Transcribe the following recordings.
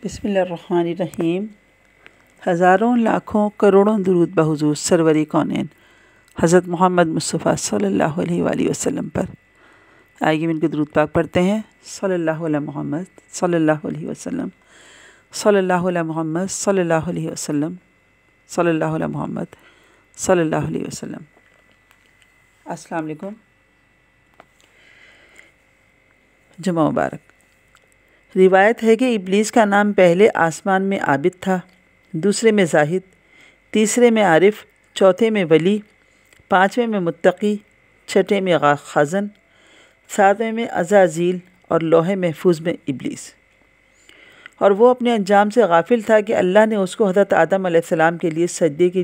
بسم اللہ الرحمن الرحیم۔ ہزاروں لاکھوں کروڑوں درود بحضور سرور کونین حضرت محمد مصطفیٰ صلی اللہ علیہ وآلہ وسلم پر۔ آئیے ان کے درود پاک پڑھتے ہیں۔ صلی اللہ علیہ محمد صلی اللہ علیہ وسلم، صلی اللہ علیہ محمد صلی اللہ علیہ وسلم، صلی اللہ علیہ محمد صلی اللہ علیہ وسلم۔ السلام علیکم، جمعہ مبارک۔ روایت ہے کہ ابلیس کا نام پہلے آسمان میں عابد تھا، دوسرے میں زاہد، تیسرے میں عارف، چوتھے میں ولی، پانچویں میں متقی، چھٹے میں خازن، ساتویں میں عزازیل اور لوح محفوظ میں ابلیس۔ اور وہ اپنے انجام سے غافل تھا کہ اللہ نے اس کو حضرت آدم علیہ السلام کے لیے سجدے کے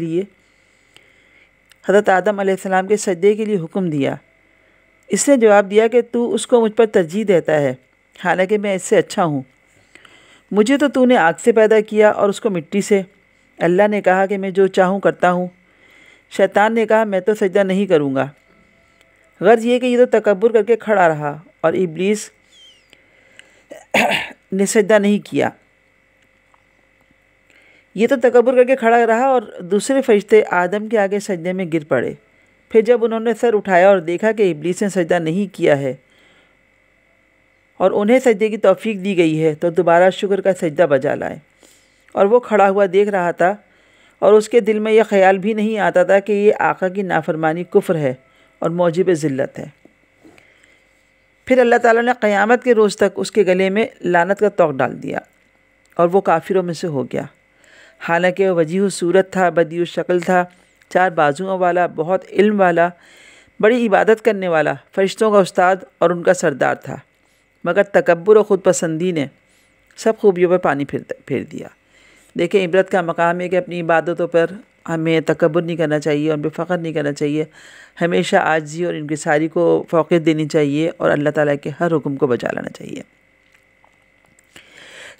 لیے حکم دیا۔ اس نے جواب دیا کہ تو اس کو مجھ پر ترجیح دیتا ہے، حالانکہ میں اس سے اچھا ہوں۔ مجھے تو نے آگ سے پیدا کیا اور اس کو مٹی سے۔ اللہ نے کہا کہ میں جو چاہوں کرتا ہوں۔ شیطان نے کہا میں تو سجدہ نہیں کروں گا۔ غرض یہ کہ یہ تو تکبر کر کے کھڑا رہا اور ابلیس نے سجدہ نہیں کیا۔ یہ تو تکبر کر کے کھڑا رہا اور دوسرے فرشتے آدم کے آگے سجدے میں گر پڑے۔ پھر جب انہوں نے سر اٹھایا اور دیکھا کہ ابلیس نے سجدہ نہیں کیا ہے اور انہیں سجدے کی توفیق دی گئی ہے، تو دوبارہ شکر کا سجدہ بجا لائے۔ اور وہ کھڑا ہوا دیکھ رہا تھا اور اس کے دل میں یہ خیال بھی نہیں آتا تھا کہ یہ آقا کی نافرمانی کفر ہے اور موجب ذلت ہے۔ پھر اللہ تعالیٰ نے قیامت کے روز تک اس کے گلے میں لعنت کا طوق ڈال دیا اور وہ کافروں میں سے ہو گیا، حالانکہ وہ وجیح صورت تھا، بدیع الشکل تھا، 4 بازوؤں والا، بہت علم والا، بڑی عبادت کرنے والا، فرشتوں کا استاد اور ان کا سردار تھا، مگر تکبر و خود پسندی نے سب خوبیوں پر پانی پھیر دیا۔ دیکھیں، عبرت کا مقام ہے کہ اپنی عبادتوں پر ہمیں تکبر نہیں کرنا چاہیے، ان پہ فخر نہیں کرنا چاہیے، ہمیشہ عاجزی اور انکساری کو فوقیت دینی چاہیے اور اللہ تعالیٰ کے ہر حکم کو بجا لانا چاہیے۔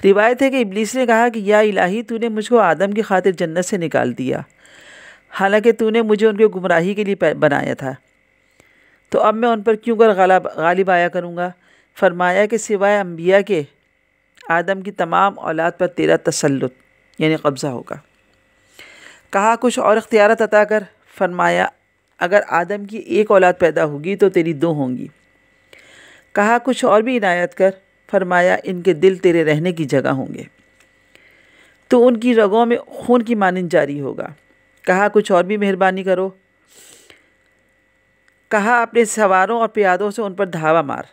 روایت ہے کہ ابلیس نے کہا کہ یا الہی، تو نے مجھ کو آدم کی خاطر جنت سے نکال دیا، حالانکہ تو نے مجھے ان کی گمراہی کے لیے بنایا تھا، تو اب میں ان پر کیوں کر غالب آیا کروں گا؟ فرمایا کہ سوائے انبیاء کے آدم کی تمام اولاد پر تیرا تسلط یعنی قبضہ ہوگا۔ کہا کچھ اور اختیارات عطا کر۔ فرمایا اگر آدم کی 1 اولاد پیدا ہوگی تو تیری 2 ہوں گی۔ کہا کچھ اور بھی عنایت کر۔ فرمایا ان کے دل تیرے رہنے کی جگہ ہوں گے، تو ان کی رگوں میں خون کی مانند جاری ہوگا۔ کہا کچھ اور بھی مہربانی کرو۔ کہا اپنے سواروں اور پیادوں سے ان پر دھاوا مار،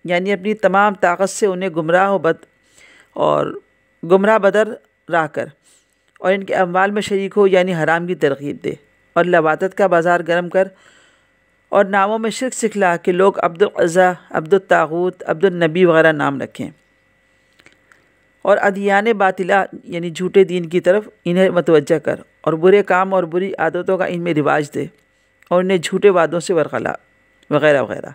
یعنی اپنی تمام طاقت سے انہیں گمراہ بدر راہ کر، اور ان کے اموال میں شریک ہو، یعنی حرام کی ترغیب دے، اور لواطت کا بازار گرم کر، اور ناموں میں شرک سکھلا کہ لوگ عبد العزیٰ، عبد الطاغوت، عبد النبی وغیرہ نام رکھیں، اور ادیان باطلہ یعنی جھوٹے دین کی طرف انہیں متوجہ کر، اور برے کام اور بری عادتوں کا ان میں رواج دے، اور انہیں جھوٹے وعدوں سے ورغلا وغیرہ وغیرہ۔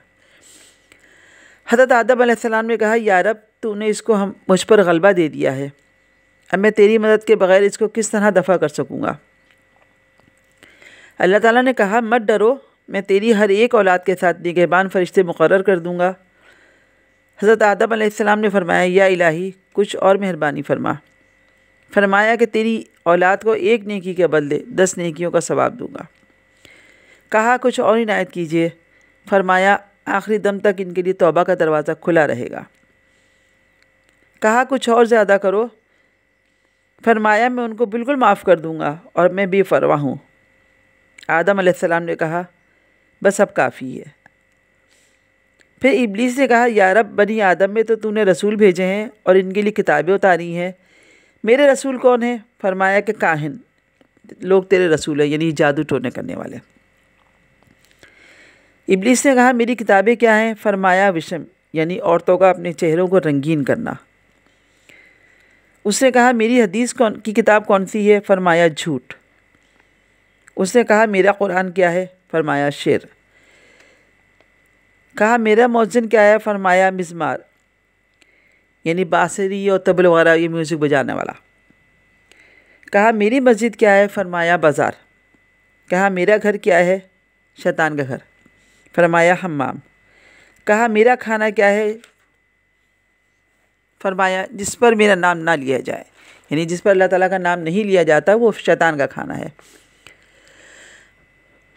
حضرت آدم علیہ السلام نے کہا یا رب، تو نے اس کو مجھ پر غلبہ دے دیا ہے، اب میں تیری مدد کے بغیر اس کو کس طرح دفع کر سکوں گا؟ اللہ تعالیٰ نے کہا مت ڈرو، میں تیری ہر ایک اولاد کے ساتھ نگہبان فرشتے مقرر کر دوں گا۔ حضرت آدم علیہ السلام نے فرمایا یا الہی، کچھ اور مہربانی فرما۔ فرمایا کہ تیری اولاد کو 1 نیکی کے بدلے 10 نیکیوں کا ثواب دوں گا۔ کہا کچھ اور عنایت کیجیے۔ فرمایا آخری دم تک ان کے لیے توبہ کا دروازہ کھلا رہے گا۔ کہا کچھ اور زیادہ کرو۔ فرمایا میں ان کو بالکل معاف کر دوں گا اور میں بے پرواہ ہوں۔ آدم علیہ السلام نے کہا بس اب کافی ہے۔ پھر ابلیس نے کہا یا رب، بنی آدم میں تو نے رسول بھیجے ہیں اور ان کے لیے کتابیں اتاری ہیں، میرے رسول کون ہیں؟ فرمایا کہ کاہن لوگ تیرے رسول ہیں، یعنی جادو ٹونے کرنے والے۔ ابلیس نے کہا میری کتابیں کیا ہیں؟ فرمایا وشم یعنی عورتوں کا اپنے چہروں کو رنگین کرنا۔ اس نے کہا میری حدیث کی کتاب کون سی ہے؟ فرمایا جھوٹ۔ اس نے کہا میرا قرآن کیا ہے؟ فرمایا شعر۔ کہا میرا مؤذن کیا ہے؟ فرمایا مزمار یعنی بانسری اور طبل وغیرہ یہ میوزک بجانے والا۔ کہا میری مسجد کیا ہے؟ فرمایا بازار۔ کہا میرا گھر کیا ہے؟ شیطان کا گھر۔ فرمایا حمام۔ کہا میرا کھانا کیا ہے؟ فرمایا جس پر میرا نام نہ لیا جائے، یعنی جس پر اللہ تعالیٰ کا نام نہیں لیا جاتا وہ شیطان کا کھانا ہے۔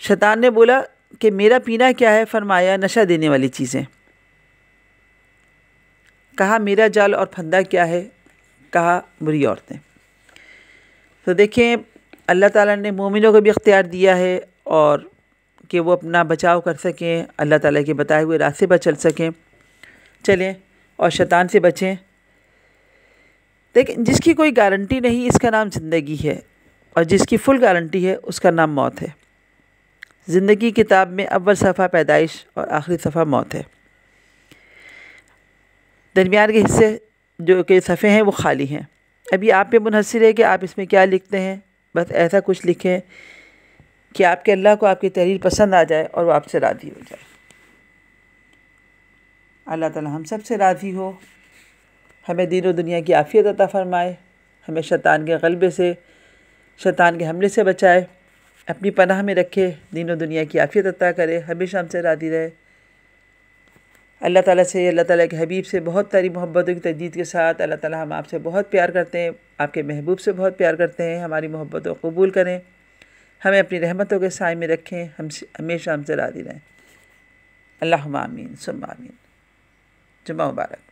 شیطان نے بولا کہ میرا پینا کیا ہے؟ فرمایا نشہ دینے والی چیزیں۔ کہا میرا جال اور پھندا کیا ہے؟ کہا بری عورتیں۔ تو دیکھیں اللہ تعالیٰ نے مومنوں کو بھی اختیار دیا ہے اور کہ وہ اپنا بچاؤ کر سکیں، اللہ تعالیٰ کے بتائے ہوئے راستے پر چلیں اور شیطان سے بچیں۔ لیکن جس کی کوئی گارنٹی نہیں اس کا نام زندگی ہے، اور جس کی فل گارنٹی ہے اس کا نام موت ہے۔ زندگی کتاب میں اول صفحہ پیدائش اور آخری صفحہ موت ہے، درمیان کے حصے جو کہ صفحے ہیں وہ خالی ہیں۔ ابھی آپ پہ منحصر ہے کہ آپ اس میں کیا لکھتے ہیں، بس ایسا کچھ لکھیں کہ آپ کے اللہ کو آپ کی تحریر پسند آ جائے اور وہ آپ سے راضی ہو جائے۔ اللہ تعالی ہم سب سے راضی ہو، ہمیں دین و دنیا کی عافیت عطا فرمائے، ہمیں شیطان کے غلبے سے، شیطان کے حملے سے بچائے، اپنی پناہ میں رکھے، دین و دنیا کی عافیت عطا کرے، ہمیشہ ہم سے راضی رہے۔ اللہ تعالیٰ سے، اللہ تعالیٰ کے حبیب سے بہت ساری محبتوں کی تجدید کے ساتھ اللہ تعالیٰ ہم آپ سے بہت پیار کرتے ہیں، آپ کے محبوب سے بہت پیار کرتے ہیں، ہماری محبتوں کو قبول کریں، ہمیں اپنی رحمتوں کے سائے میں رکھیں، ہمیشہ ہم سے راضی رہیں۔ اللہم آمین ثم آمین۔ جمعہ مبارک۔